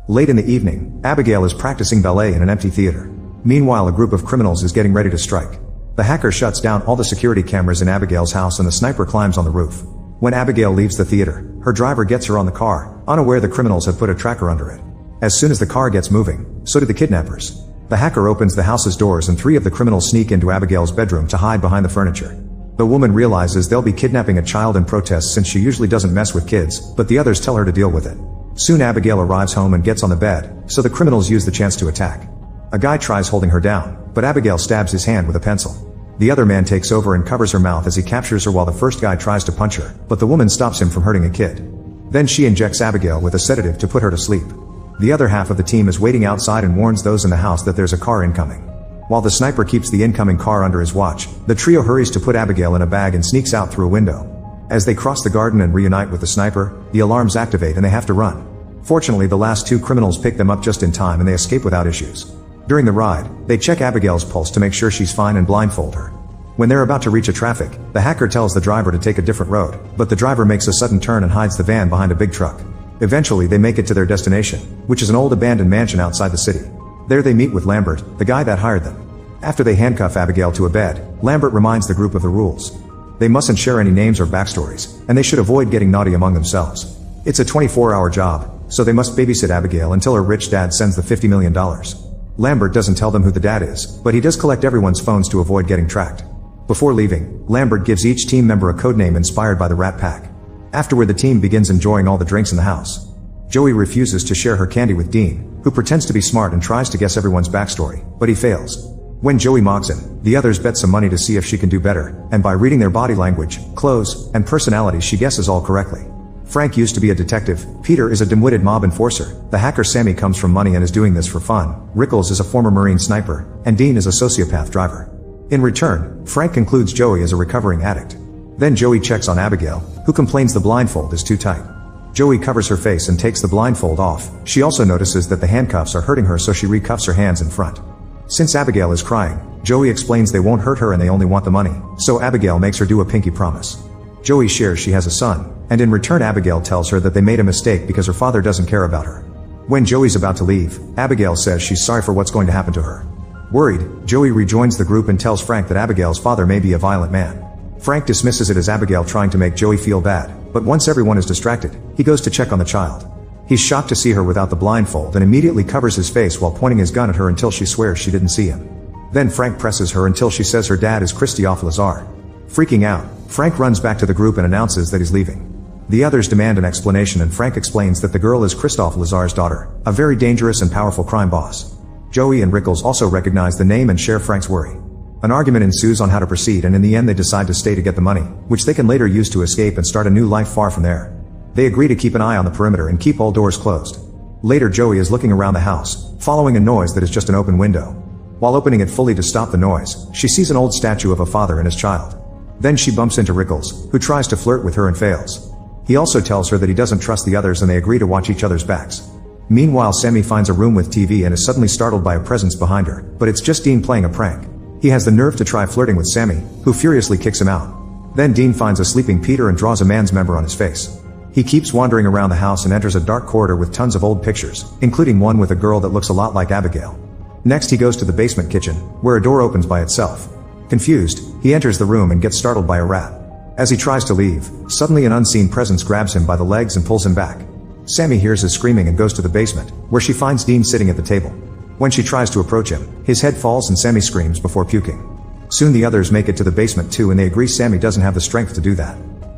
Late in the evening, Abigail is practicing ballet in an empty theater. Meanwhile, a group of criminals is getting ready to strike. The hacker shuts down all the security cameras in Abigail's house and the sniper climbs on the roof. When Abigail leaves the theater, her driver gets her on the car, unaware the criminals have put a tracker under it. As soon as the car gets moving, so do the kidnappers. The hacker opens the house's doors and 3 of the criminals sneak into Abigail's bedroom to hide behind the furniture. The woman realizes they'll be kidnapping a child and protests since she usually doesn't mess with kids, but the others tell her to deal with it. Soon Abigail arrives home and gets on the bed, so the criminals use the chance to attack. A guy tries holding her down, but Abigail stabs his hand with a pencil. The other man takes over and covers her mouth as he captures her while the first guy tries to punch her, but the woman stops him from hurting a kid. Then she injects Abigail with a sedative to put her to sleep. The other half of the team is waiting outside and warns those in the house that there's a car incoming. While the sniper keeps the incoming car under his watch, the trio hurries to put Abigail in a bag and sneaks out through a window. As they cross the garden and reunite with the sniper, the alarms activate and they have to run. Fortunately, the last 2 criminals pick them up just in time and they escape without issues. During the ride, they check Abigail's pulse to make sure she's fine and blindfold her. When they're about to reach a traffic, the hacker tells the driver to take a different road, but the driver makes a sudden turn and hides the van behind a big truck. Eventually, they make it to their destination, which is an old abandoned mansion outside the city. There they meet with Lambert, the guy that hired them. After they handcuff Abigail to a bed, Lambert reminds the group of the rules. They mustn't share any names or backstories, and they should avoid getting naughty among themselves. It's a 24-hour job, so they must babysit Abigail until her rich dad sends the $50 million. Lambert doesn't tell them who the dad is, but he does collect everyone's phones to avoid getting tracked. Before leaving, Lambert gives each team member a codename inspired by the Rat Pack. Afterward, the team begins enjoying all the drinks in the house. Joey refuses to share her candy with Dean, who pretends to be smart and tries to guess everyone's backstory, but he fails. When Joey mocks him, the others bet some money to see if she can do better, and by reading their body language, clothes, and personality she guesses all correctly. Frank used to be a detective, Peter is a dim-witted mob enforcer, the hacker Sammy comes from money and is doing this for fun, Rickles is a former Marine sniper, and Dean is a sociopath driver. In return, Frank concludes Joey is a recovering addict. Then Joey checks on Abigail, who complains the blindfold is too tight. Joey covers her face and takes the blindfold off. She also notices that the handcuffs are hurting her, so she recuffs her hands in front. Since Abigail is crying, Joey explains they won't hurt her and they only want the money, so Abigail makes her do a pinky promise. Joey shares she has a son, and in return Abigail tells her that they made a mistake because her father doesn't care about her. When Joey's about to leave, Abigail says she's sorry for what's going to happen to her. Worried, Joey rejoins the group and tells Frank that Abigail's father may be a violent man. Frank dismisses it as Abigail trying to make Joey feel bad, but once everyone is distracted, he goes to check on the child. He's shocked to see her without the blindfold and immediately covers his face while pointing his gun at her until she swears she didn't see him. Then Frank presses her until she says her dad is Christophe Lazar. Freaking out, Frank runs back to the group and announces that he's leaving. The others demand an explanation and Frank explains that the girl is Christophe Lazar's daughter, a very dangerous and powerful crime boss. Joey and Rickles also recognize the name and share Frank's worry. An argument ensues on how to proceed and in the end they decide to stay to get the money, which they can later use to escape and start a new life far from there. They agree to keep an eye on the perimeter and keep all doors closed. Later Joey is looking around the house, following a noise that is just an open window. While opening it fully to stop the noise, she sees an old statue of a father and his child. Then she bumps into Rickles, who tries to flirt with her and fails. He also tells her that he doesn't trust the others and they agree to watch each other's backs. Meanwhile, Sammy finds a room with TV and is suddenly startled by a presence behind her, but it's just Dean playing a prank. He has the nerve to try flirting with Sammy, who furiously kicks him out. Then Dean finds a sleeping Peter and draws a man's member on his face. He keeps wandering around the house and enters a dark corridor with tons of old pictures, including one with a girl that looks a lot like Abigail. Next he goes to the basement kitchen, where a door opens by itself. Confused, he enters the room and gets startled by a rat. As he tries to leave, suddenly an unseen presence grabs him by the legs and pulls him back. Sammy hears his screaming and goes to the basement, where she finds Dean sitting at the table. When she tries to approach him, his head falls and Sammy screams before puking. Soon the others make it to the basement too and they agree Sammy doesn't have the strength to do that.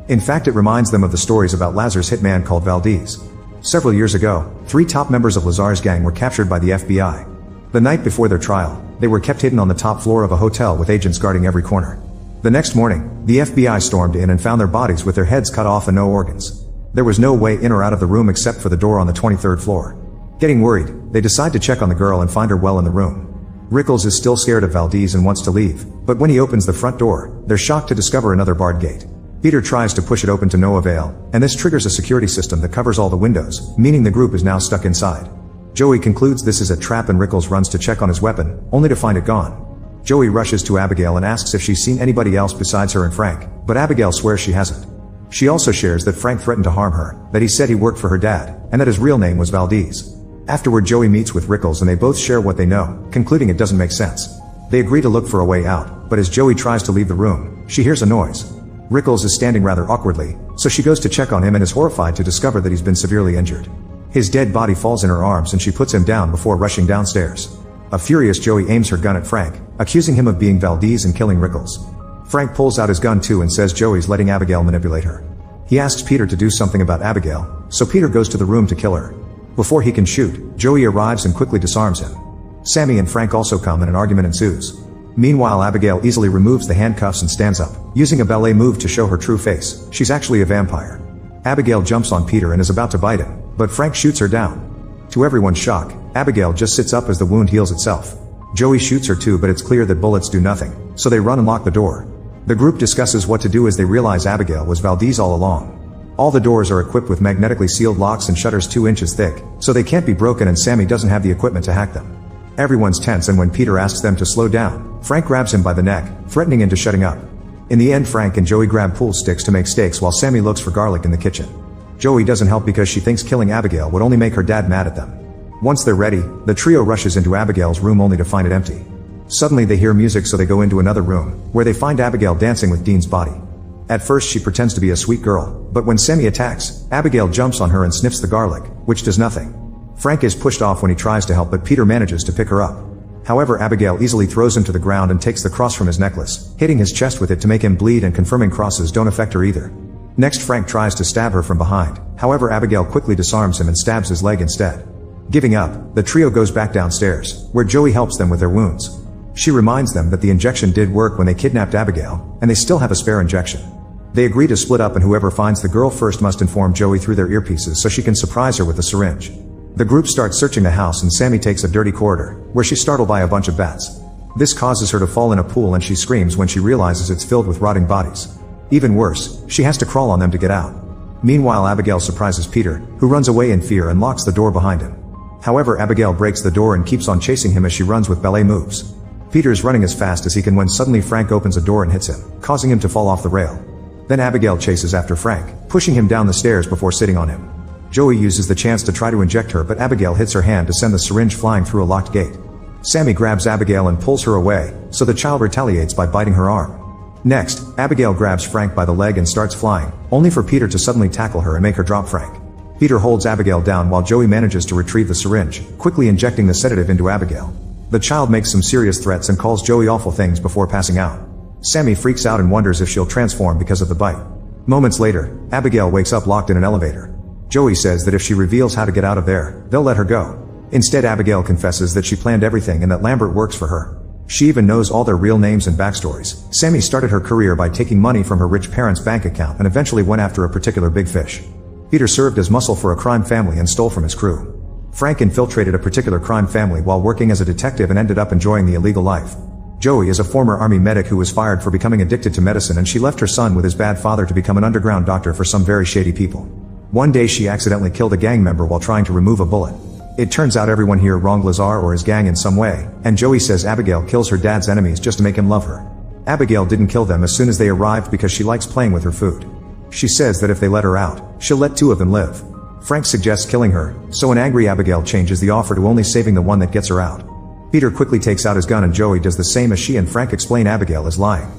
In fact, it reminds them of the stories about Lazar's hitman called Valdez. Several years ago, 3 top members of Lazar's gang were captured by the FBI. The night before their trial, they were kept hidden on the top floor of a hotel with agents guarding every corner. The next morning, the FBI stormed in and found their bodies with their heads cut off and no organs. There was no way in or out of the room except for the door on the 23rd floor. Getting worried, they decide to check on the girl and find her well in the room. Rickles is still scared of Valdez and wants to leave, but when he opens the front door, they're shocked to discover another barred gate. Peter tries to push it open to no avail, and this triggers a security system that covers all the windows, meaning the group is now stuck inside. Joey concludes this is a trap and Rickles runs to check on his weapon, only to find it gone. Joey rushes to Abigail and asks if she's seen anybody else besides her and Frank, but Abigail swears she hasn't. She also shares that Frank threatened to harm her, that he said he worked for her dad, and that his real name was Valdez. Afterward, Joey meets with Rickles and they both share what they know, concluding it doesn't make sense. They agree to look for a way out, but as Joey tries to leave the room, she hears a noise. Rickles is standing rather awkwardly, so she goes to check on him and is horrified to discover that he's been severely injured. His dead body falls in her arms and she puts him down before rushing downstairs. A furious Joey aims her gun at Frank, accusing him of being Valdez and killing Rickles. Frank pulls out his gun too and says Joey's letting Abigail manipulate her. He asks Peter to do something about Abigail, so Peter goes to the room to kill her. Before he can shoot, Joey arrives and quickly disarms him. Sammy and Frank also come and an argument ensues. Meanwhile, Abigail easily removes the handcuffs and stands up, using a ballet move to show her true face. She's actually a vampire. Abigail jumps on Peter and is about to bite him, but Frank shoots her down. To everyone's shock, Abigail just sits up as the wound heals itself. Joey shoots her too, but it's clear that bullets do nothing, so they run and lock the door. The group discusses what to do as they realize Abigail was Valdez all along. All the doors are equipped with magnetically sealed locks and shutters 2 inches thick, so they can't be broken and Sammy doesn't have the equipment to hack them. Everyone's tense and when Peter asks them to slow down, Frank grabs him by the neck, threatening him to shutting up. In the end, Frank and Joey grab pool sticks to make steaks while Sammy looks for garlic in the kitchen. Joey doesn't help because she thinks killing Abigail would only make her dad mad at them. Once they're ready, the trio rushes into Abigail's room only to find it empty. Suddenly they hear music, so they go into another room, where they find Abigail dancing with Dean's body. At first she pretends to be a sweet girl, but when Sammy attacks, Abigail jumps on her and sniffs the garlic, which does nothing. Frank is pushed off when he tries to help, but Peter manages to pick her up. However, Abigail easily throws him to the ground and takes the cross from his necklace, hitting his chest with it to make him bleed and confirming crosses don't affect her either. Next, Frank tries to stab her from behind, however Abigail quickly disarms him and stabs his leg instead. Giving up, the trio goes back downstairs, where Joey helps them with their wounds. She reminds them that the injection did work when they kidnapped Abigail, and they still have a spare injection. They agree to split up and whoever finds the girl first must inform Joey through their earpieces so she can surprise her with a syringe. The group starts searching the house and Sammy takes a dirty corridor, where she's startled by a bunch of bats. This causes her to fall in a pool and she screams when she realizes it's filled with rotting bodies. Even worse, she has to crawl on them to get out. Meanwhile, Abigail surprises Peter, who runs away in fear and locks the door behind him. However, Abigail breaks the door and keeps on chasing him as she runs with ballet moves. Peter is running as fast as he can when suddenly Frank opens a door and hits him, causing him to fall off the rail. Then Abigail chases after Frank, pushing him down the stairs before sitting on him. Joey uses the chance to try to inject her, but Abigail hits her hand to send the syringe flying through a locked gate. Sammy grabs Abigail and pulls her away, so the child retaliates by biting her arm. Next, Abigail grabs Frank by the leg and starts flying, only for Peter to suddenly tackle her and make her drop Frank. Peter holds Abigail down while Joey manages to retrieve the syringe, quickly injecting the sedative into Abigail. The child makes some serious threats and calls Joey awful things before passing out. Sammy freaks out and wonders if she'll transform because of the bite. Moments later, Abigail wakes up locked in an elevator. Joey says that if she reveals how to get out of there, they'll let her go. Instead, Abigail confesses that she planned everything and that Lambert works for her. She even knows all their real names and backstories. Sammy started her career by taking money from her rich parents' bank account and eventually went after a particular big fish. Peter served as muscle for a crime family and stole from his crew. Frank infiltrated a particular crime family while working as a detective and ended up enjoying the illegal life. Joey is a former army medic who was fired for becoming addicted to medicine, and she left her son with his bad father to become an underground doctor for some very shady people. One day she accidentally killed a gang member while trying to remove a bullet. It turns out everyone here wronged Lazar or his gang in some way, and Joey says Abigail kills her dad's enemies just to make him love her. Abigail didn't kill them as soon as they arrived because she likes playing with her food. She says that if they let her out, she'll let 2 of them live. Frank suggests killing her, so an angry Abigail changes the offer to only saving the one that gets her out. Peter quickly takes out his gun and Joey does the same as she and Frank explain Abigail is lying.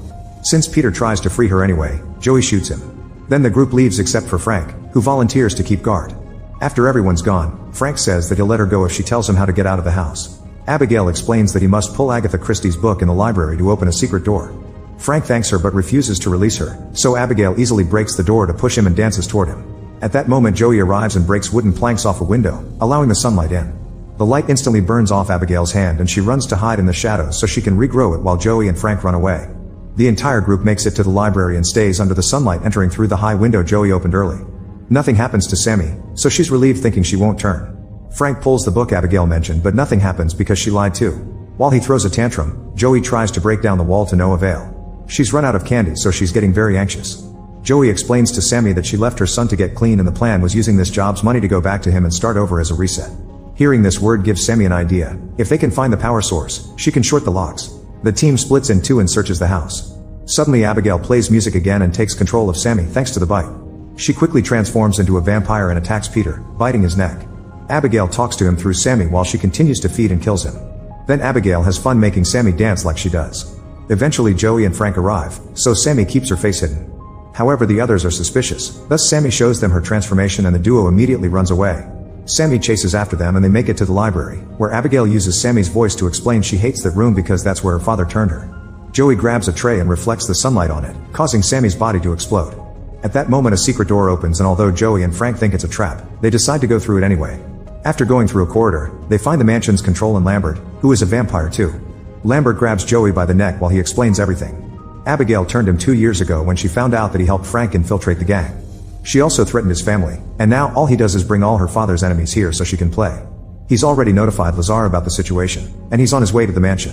Since Peter tries to free her anyway, Joey shoots him. Then the group leaves except for Frank, who volunteers to keep guard. After everyone's gone, Frank says that he'll let her go if she tells him how to get out of the house. Abigail explains that he must pull Agatha Christie's book in the library to open a secret door. Frank thanks her but refuses to release her, so Abigail easily breaks the door to push him and dances toward him. At that moment, Joey arrives and breaks wooden planks off a window, allowing the sunlight in. The light instantly burns off Abigail's hand and she runs to hide in the shadows so she can regrow it while Joey and Frank run away. The entire group makes it to the library and stays under the sunlight, entering through the high window Joey opened early. Nothing happens to Sammy, so she's relieved thinking she won't turn. Frank pulls the book Abigail mentioned, but nothing happens because she lied too. While he throws a tantrum, Joey tries to break down the wall to no avail. She's run out of candy, so she's getting very anxious. Joey explains to Sammy that she left her son to get clean and the plan was using this job's money to go back to him and start over as a reset. Hearing this word gives Sammy an idea. If they can find the power source, she can short the locks. The team splits in 2 and searches the house. Suddenly Abigail plays music again and takes control of Sammy thanks to the bite. She quickly transforms into a vampire and attacks Peter, biting his neck. Abigail talks to him through Sammy while she continues to feed and kills him. Then Abigail has fun making Sammy dance like she does. Eventually Joey and Frank arrive, so Sammy keeps her face hidden. However, the others are suspicious, thus Sammy shows them her transformation and the duo immediately runs away. Sammy chases after them and they make it to the library, where Abigail uses Sammy's voice to explain she hates that room because that's where her father turned her. Joey grabs a tray and reflects the sunlight on it, causing Sammy's body to explode. At that moment a secret door opens and although Joey and Frank think it's a trap, they decide to go through it anyway. After going through a corridor, they find the mansion's control and Lambert, who is a vampire too. Lambert grabs Joey by the neck while he explains everything. Abigail turned him 2 years ago when she found out that he helped Frank infiltrate the gang. She also threatened his family, and now all he does is bring all her father's enemies here so she can play. He's already notified Lazar about the situation, and he's on his way to the mansion.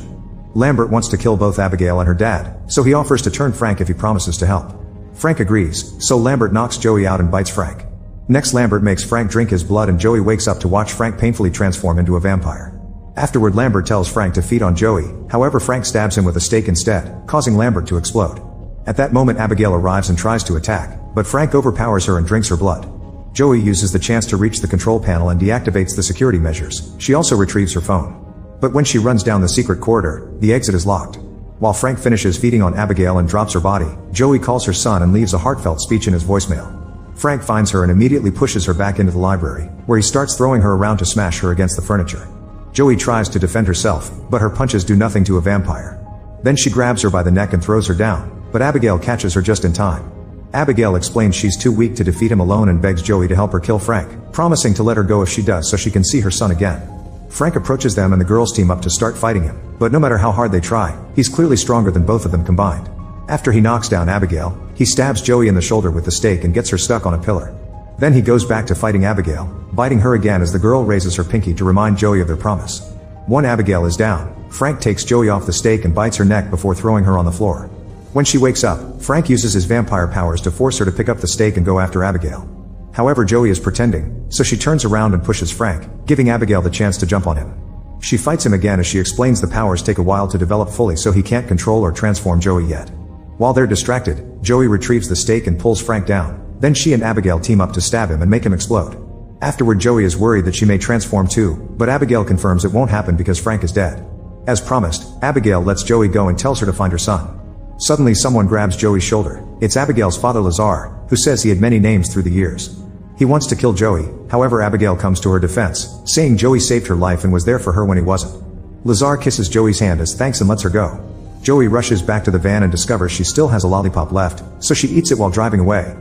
Lambert wants to kill both Abigail and her dad, so he offers to turn Frank if he promises to help. Frank agrees, so Lambert knocks Joey out and bites Frank. Next Lambert makes Frank drink his blood and Joey wakes up to watch Frank painfully transform into a vampire. Afterward Lambert tells Frank to feed on Joey, however Frank stabs him with a stake instead, causing Lambert to explode. At that moment Abigail arrives and tries to attack, but Frank overpowers her and drinks her blood. Joey uses the chance to reach the control panel and deactivates the security measures. She also retrieves her phone. But when she runs down the secret corridor, the exit is locked. While Frank finishes feeding on Abigail and drops her body, Joey calls her son and leaves a heartfelt speech in his voicemail. Frank finds her and immediately pushes her back into the library, where he starts throwing her around to smash her against the furniture. Joey tries to defend herself, but her punches do nothing to a vampire. Then she grabs her by the neck and throws her down, but Abigail catches her just in time. Abigail explains she's too weak to defeat him alone and begs Joey to help her kill Frank, promising to let her go if she does so she can see her son again. Frank approaches them and the girls team up to start fighting him, but no matter how hard they try, he's clearly stronger than both of them combined. After he knocks down Abigail, he stabs Joey in the shoulder with the stake and gets her stuck on a pillar. Then he goes back to fighting Abigail, biting her again as the girl raises her pinky to remind Joey of their promise. One Abigail is down, Frank takes Joey off the stake and bites her neck before throwing her on the floor. When she wakes up, Frank uses his vampire powers to force her to pick up the stake and go after Abigail. However, Joey is pretending, so she turns around and pushes Frank, giving Abigail the chance to jump on him. She fights him again as she explains the powers take a while to develop fully so he can't control or transform Joey yet. While they're distracted, Joey retrieves the stake and pulls Frank down. Then she and Abigail team up to stab him and make him explode. Afterward Joey is worried that she may transform too, but Abigail confirms it won't happen because Frank is dead. As promised, Abigail lets Joey go and tells her to find her son. Suddenly someone grabs Joey's shoulder. It's Abigail's father Lazar, who says he had many names through the years. He wants to kill Joey, however Abigail comes to her defense, saying Joey saved her life and was there for her when he wasn't. Lazar kisses Joey's hand as thanks and lets her go. Joey rushes back to the van and discovers she still has a lollipop left, so she eats it while driving away.